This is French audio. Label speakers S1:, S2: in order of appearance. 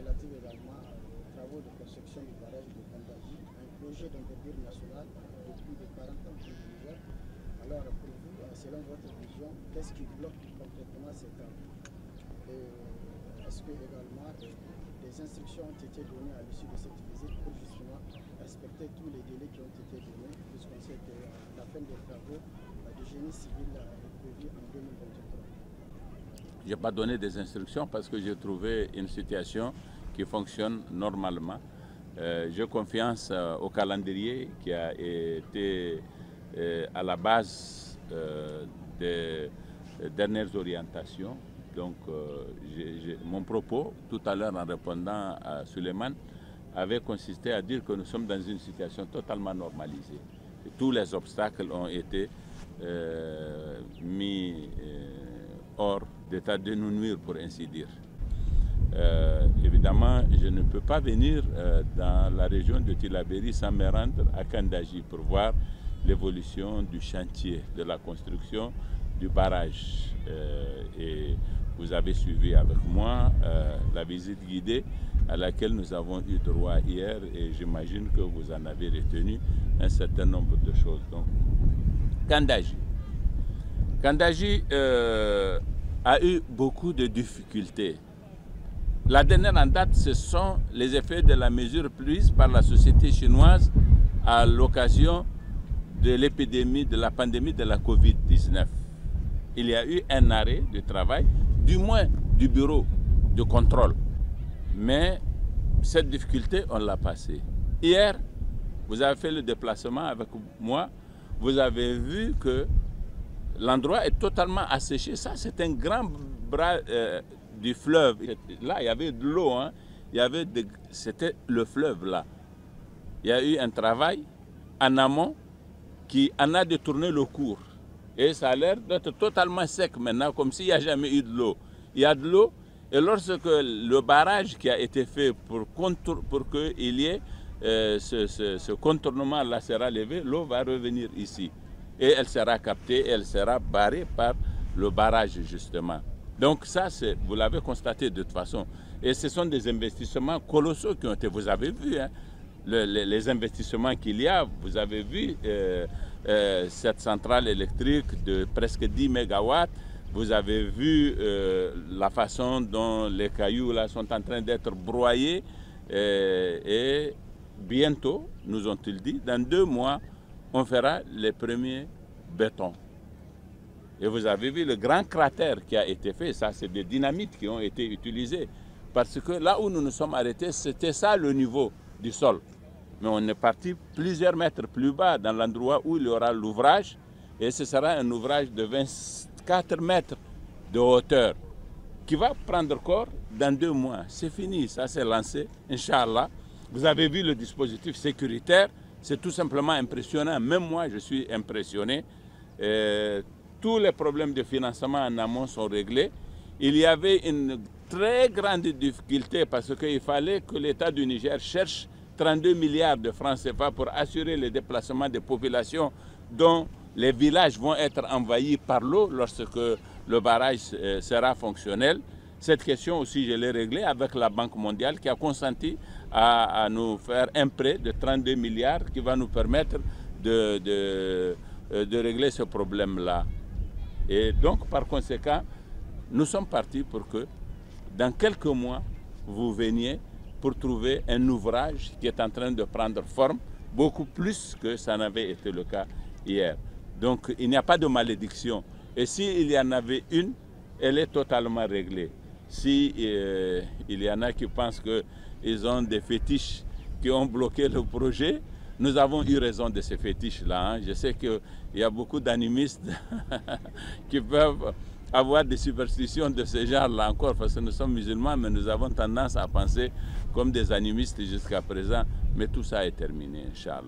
S1: relative également aux travaux de construction du barrage de Kandaji, un projet d'envergure nationale de plus de 40 ans pour le Niger. Alors pour vous, selon votre vision, qu'est-ce qui bloque concrètement ces travaux? Est-ce que également des instructions ont été données à l'issue de cette visite pour justement respecter tous les délais qui ont été donnés, puisqu'on sait que la fin des travaux du génie civil est prévue en 2023?
S2: Je n'ai pas donné des instructions parce que j'ai trouvé une situation qui fonctionne normalement. J'ai confiance au calendrier qui a été à la base des dernières orientations. Donc, mon propos, tout à l'heure en répondant à Suleiman, avait consisté à dire que nous sommes dans une situation totalement normalisée. Et tous les obstacles ont été mis hors d'état de nous nuire, pour ainsi dire. Évidemment, je ne peux pas venir dans la région de Tillabéri sans me rendre à Kandaji pour voir l'évolution du chantier, de la construction du barrage. Et vous avez suivi avec moi la visite guidée à laquelle nous avons eu droit hier et j'imagine que vous en avez retenu un certain nombre de choses. Donc, Kandaji. Kandaji a eu beaucoup de difficultés. La dernière en date, ce sont les effets de la mesure prise par la société chinoise à l'occasion de l'épidémie, de la pandémie de la Covid-19. Il y a eu un arrêt de travail, du moins du bureau de contrôle. Mais cette difficulté, on l'a passée. Hier, vous avez fait le déplacement avec moi, vous avez vu que l'endroit est totalement asséché. Ça, c'est un grand bras du fleuve. Là, il y avait de l'eau, hein. C'était le fleuve, là. Il y a eu un travail en amont qui en a détourné le cours. Et ça a l'air d'être totalement sec maintenant, comme s'il n'y a jamais eu de l'eau. Il y a de l'eau, et lorsque le barrage qui a été fait pour qu'il y ait ce contournement-là sera levé, l'eau va revenir ici. Et elle sera captée, et elle sera barrée par le barrage, justement. Donc ça, vous l'avez constaté de toute façon. Et ce sont des investissements colossaux qui ont été, vous avez vu, hein, les investissements qu'il y a. Vous avez vu cette centrale électrique de presque 10 MW. Vous avez vu la façon dont les cailloux là sont en train d'être broyés. Et bientôt, nous ont-ils dit, dans 2 mois, on fera les premiers bétons. Et vous avez vu le grand cratère qui a été fait. Ça, c'est des dynamites qui ont été utilisées. Parce que là où nous nous sommes arrêtés, c'était ça le niveau du sol. Mais on est parti plusieurs mètres plus bas dans l'endroit où il y aura l'ouvrage. Et ce sera un ouvrage de 24 mètres de hauteur qui va prendre corps dans 2 mois. C'est fini, ça s'est lancé, Inch'Allah. Vous avez vu le dispositif sécuritaire, c'est tout simplement impressionnant. Même moi, je suis impressionné. Tous les problèmes de financement en amont sont réglés. Il y avait une très grande difficulté parce qu'il fallait que l'État du Niger cherche 32 milliards de francs CFA pour assurer le déplacement des populations dont les villages vont être envahis par l'eau lorsque le barrage sera fonctionnel. Cette question aussi, je l'ai réglée avec la Banque mondiale qui a consenti à nous faire un prêt de 32 milliards qui va nous permettre de régler ce problème-là. Et donc, par conséquent, nous sommes partis pour que, dans quelques mois, vous veniez pour trouver un ouvrage qui est en train de prendre forme, beaucoup plus que ça n'avait été le cas hier. Donc, il n'y a pas de malédiction. Et s'il y en avait une, elle est totalement réglée. Si il y en a qui pensent qu'ils ont des fétiches qui ont bloqué le projet, nous avons eu raison de ces fétiches-là. Hein. Je sais qu'il y a beaucoup d'animistes qui peuvent avoir des superstitions de ce genre-là encore, parce que nous sommes musulmans, mais nous avons tendance à penser comme des animistes jusqu'à présent. Mais tout ça est terminé, Inch'Allah.